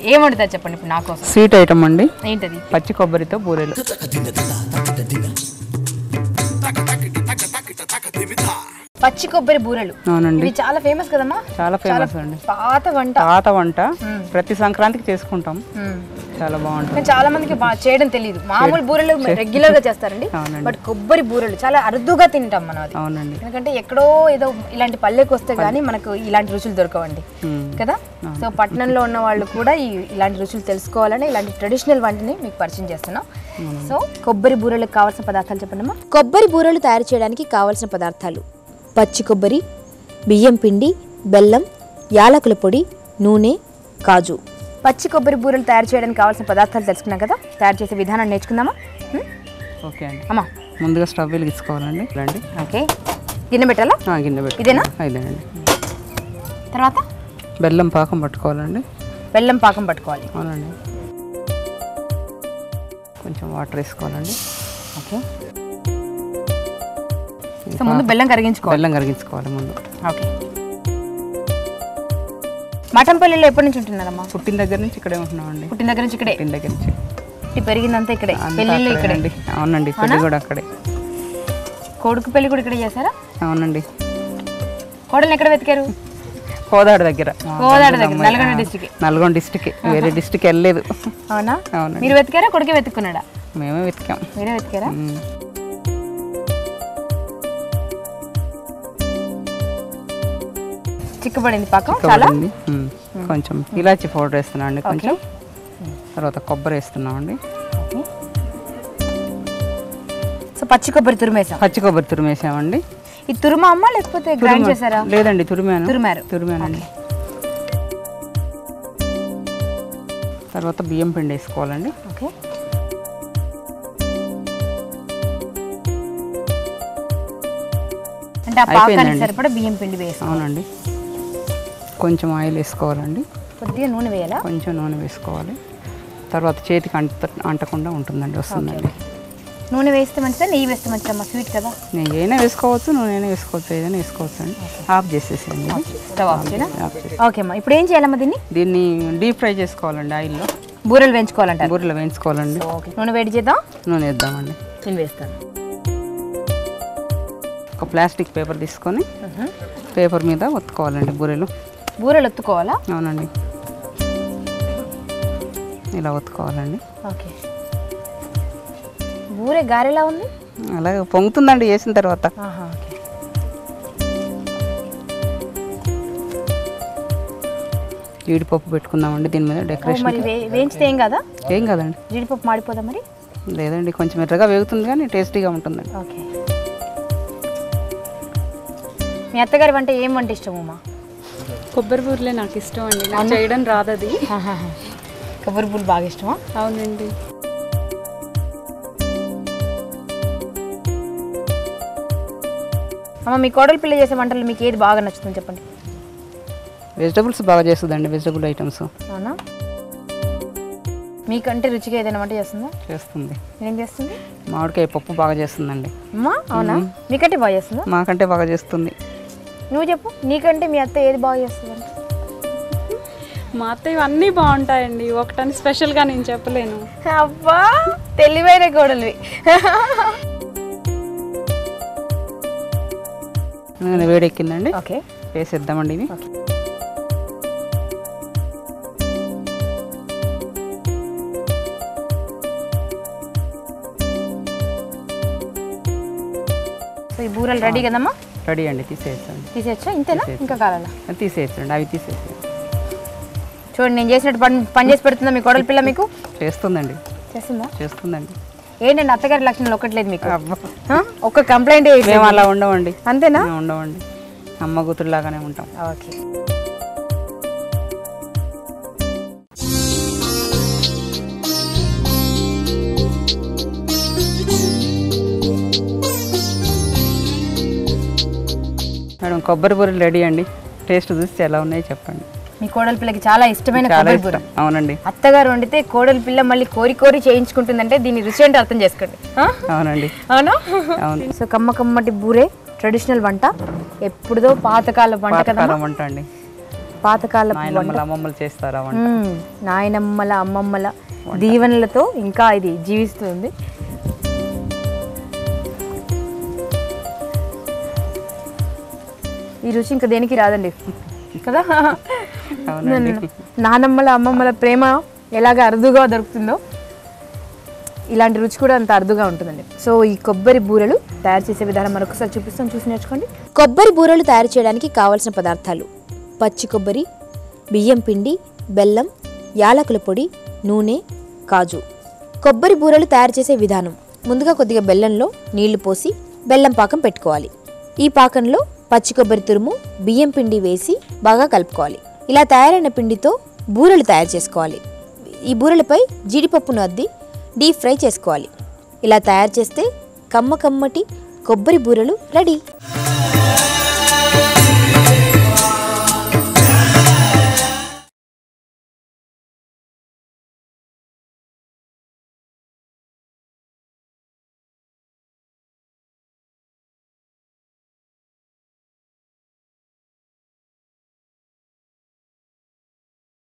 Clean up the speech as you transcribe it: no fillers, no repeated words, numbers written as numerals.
ఏం వండుతారు చెప్పండి ఇప్పుడు నాకు స్వీట్ ఐటమ్ అండి ఏంటది పచ్చి కొబ్బరితో బూరెలు పచ్చి కొబ్బరి బూరెలు అవునండి ఇది చాలా ఫేమస్ కదమ్మా చాలా ఫేమస్ అండి పాత వంట ప్రతి సంక్రాంతికి చేసుకుంటాం చాలా బాగుంటుంది చాలా మందికి చేయడం తెలియదు మామూలు బూరెలు రెగ్యులర్ గా చేస్తారండి బట్ కొబ్బరి బూరెలు చాలా అరుదుగా తింటాం మనం అది అవునండి ఎందుకంటే ఎక్కడో ఏదో ఇలాంటి పల్లెకి వస్తే గానీ మనకు ఇలాంటి రుచులు దొరకవండి కదా సో పట్టణంలో ఉన్న వాళ్ళు కూడా ఇలాంటి రుచులు తెలుసుకోవాలని ఇలాంటి ట్రెడిషనల్ వంటని మీకు పరిచయం చేస్తున్నాం సో కొబ్బరి బూరెలకు కావాల్సిన పదార్థాలు చెప్పండి అమ్మా కొబ్బరి బూరెలు తయారు చేయడానికి కావాల్సిన పదార్థాలు పచ్చి కొబ్బరి బియ్యం పిండి బెల్లం యాలకుల పొడి నూనె కాజు పచ్చి కొబ్బరి బూరెలు తయారు చేయడానికి కావాల్సిన పదార్థాలు తెలుసుకున్నాం కదా తయారు చేసే విధానం నేర్చుకుందామా ఓకే అండి అమ్మా ముందుగా స్టవ్ వెలిగించుకోవాలండి రండి ఓకే గిన్నె పెట్టాలా గిన్నె పెట్టి ఇదేనా ఇదేనండి తర్వాత బెల్లం పాకం పట్టుకోవాలండి బెల్లం పాకం పట్టుకోవాలి అవునండి కొంచెం వాటర్ వేసుకోవాలండి ఓకే సో ముందు బెల్లం కరిగించుకోవాలి ముందు ఓకే మఠంపల్లిలో ఎప్పటి నుంచి ఉంటున్నారమ్మా పుట్టిన దగ్గర నుంచి ఇక్కడే ఉంటున్నామండి పుట్టిన దగ్గర నుంచి ఇక్కడే పుట్టిన దగ్గర నుంచి పెరిగిందంతా ఇక్కడే పెళ్ళిళ్ళు ఇక్కడే అవునండి పెళ్లి కూడా అక్కడే కొడుకు పెళ్లి కూడా ఇక్కడే చేశారా అవునండి కోడల్ని ఎక్కడ వెతికారు కోదాడ దగ్గర నల్గొండ డిస్ట్రిక్ట్ వేరే డిస్ట్రిక్ట్ వెళ్ళలేదు అవునా మీరు వెతికారా కొడుకే వెతుక్కున్నాడా మేమే వెతికాం మీరే వెతికారా చిక్కబడింది పాకం చాలా కొంచెం ఇలాచి పౌడర్ వేస్తున్నాం అండి కొంచెం తర్వాత కొబ్బరి వేస్తున్నాం అండి సో పచ్చి కొబ్బరి తురిమేసామండి ఈ తురుమా అమ్మ లేకపోతే గ్రైండ్ చేశారా లేదండి తురిమానండి తర్వాత బియ్యం పిండి వేసుకోవాలండి ఓకే అంటే ఆ పాకానికి సరిపడా బియ్యం పిండి వేసుకోవాలి అవునండి కొంచెం ఆయిల్ వేసుకోవాలండి కొద్దిగా నూనె వేయాలా కొంచెం నూనె వేసుకోవాలి తర్వాత చేతికి అంటకుండా ఉంటుందండి వస్తుందండి నూనె వేస్తే మంచిదా నెయ్యి వేస్తే మంచిదమ్మా స్వీట్ కదా నెయ్యి అయినా వేసుకోవచ్చు నూనె అయినా వేసుకోవచ్చు ఏదైనా వేసుకోవచ్చు అండి ఆఫ్ చేసేసేయండి ఓకే అమ్మా ఇప్పుడు ఏం చేయాలమ్మా దీన్ని డీప్ ఫ్రై చేసుకోవాలండి ఆయిల్లో బూరెలు వేయించుకోవాలంటే నూనె వేడి చేద్దాం నూనె వేద్దామండి నేను వేస్తాను ఒక ప్లాస్టిక్ పేపర్ తీసుకొని పేపర్ మీద ఒత్తుకోవాలండి బూరెలు ఒత్తుకోవాలా అవునండి ఇలా ఒత్తుకోవాలండి ఓకే బూరె గారెలా ఉంది అలాగే పొంగుతుందండి వేసిన తర్వాత జీడిపప్పు పెట్టుకుందామండి దీని మీద డెకరేషన్ వేయించితే ఏం కాదండి జీడిపప్పు మాడిపోదా మరి లేదండి కొంచెం ఎర్రగా వేగుతుంది కానీ టేస్టీగా ఉంటుందండి ఓకే మీ అత్తగారి వంట ఏం వంట ఇష్టం అమ్మా కొబ్బరి బూరెలే నాకు ఇష్టం అండి నాకు చేయడం రాదు అది కొబ్బరి బూరెలు బాగా ఇష్టమా అవునండి అమ్మ మీ కోడలు పిల్ల చేసే వంటలు మీకు ఏది బాగా నచ్చుతుంది చెప్పండి వెజిటబుల్స్ బాగా చేస్తుందండి వెజిటబుల్ ఐటమ్స్ అవునా మీకంటే రుచిగా ఏదైనా వంట చేస్తుంది ఏం చేస్తుంది మామిడికాయ పప్పు బాగా చేస్తుందండి అమ్మా అవునా మీకంటే బాగా చేస్తుందా మాకంటే బాగా చేస్తుంది నువ్వు చెప్పు నీకంటే మీ అత్త ఏది బాగా చేస్తుంది మా అత్త ఇవన్నీ బాగుంటాయండి ఒకటని స్పెషల్గా నేను చెప్పలేను అబ్బా తెలివైన కోడలివి వేడెక్కిందండి ఓకే వేసేద్దామండి ఇవి సో ఈ బూరెలు రెడీ కదమ్మా రెడీ అండి తీసేయచ్చా ఇంతేనా ఇంకా కావాలా తీసేయచ్చండి అవి తీసేసి చూడండి నేను చేసినట్టు పని చేసి పెడుతుందా మీ కోడలి పిల్ల మీకు చేస్తుందండి చేస్తుందండి ఏంటండి అత్తగారి లక్షణాలు ఒక్కట్లేదు మీకు ఒక్క కంప్లైంట్ మేము అలా ఉండవండి అంతేనా ఉండవండి అమ్మ కూతురులాగానే ఉంటాం ఓకే మేడం కొబ్బరి బూరెలు రెడీ అండి టేస్ట్ చూసి ఎలా ఉన్నాయో చెప్పండి మీ కోడలి పిల్లకి చాలా ఇష్టమైన కొబ్బరి బూరె అవునండి అత్తగారు వండితే కోడలి పిల్ల మళ్ళీ కోరి చేయించుకుంటుందంటే దీని రుచి అంటే అర్థం చేసుకోండి అవునండి అవునా అవును సో కమ్మటి బూరె ట్రెడిషనల్ వంట ఎప్పుడుదో పాతకాల వంట కదా వంట అండి పాతకాల నాయనమ్మలు అమ్మమ్మలు చేస్తారా వంట? నాయనమ్మల అమ్మమ్మల దీవెనలతో ఇంకా ఇది జీవిస్తుంది. ఈ రుచి ఇంకా దేనికి రాదండి కదా. నానమ్మల అమ్మమ్మల ప్రేమ ఎలాగ అరుదుగా దొరుకుతుందో ఇలాంటి రుచి కూడా అంత అరుదుగా ఉంటుందండి. సో ఈ కొబ్బరి బూరెలు తయారు చేసే విధానం మరొకసారి చూపిస్తాం, చూసి నేర్చుకోండి. కొబ్బరి బూరెలు తయారు చేయడానికి కావలసిన పదార్థాలు: పచ్చి కొబ్బరి, బియ్యం పిండి, బెల్లం, యాలకుల పొడి, నూనె, కాజు. కొబ్బరి బూరెలు తయారు చేసే విధానం: ముందుగా కొద్దిగా బెల్లంలో నీళ్లు పోసి బెల్లం పాకం పెట్టుకోవాలి. ఈ పాకంలో పచ్చి కొబ్బరి తురుము, బియ్యం పిండి వేసి బాగా కలుపుకోవాలి. ఇలా తయారైన పిండితో బూరెలు తయారు చేసుకోవాలి. ఈ బూరెలపై జీడిపప్పును అద్ది డీప్ ఫ్రై చేసుకోవాలి. ఇలా తయారు చేస్తే కమ్మటి కొబ్బరి బూరెలు రెడీ.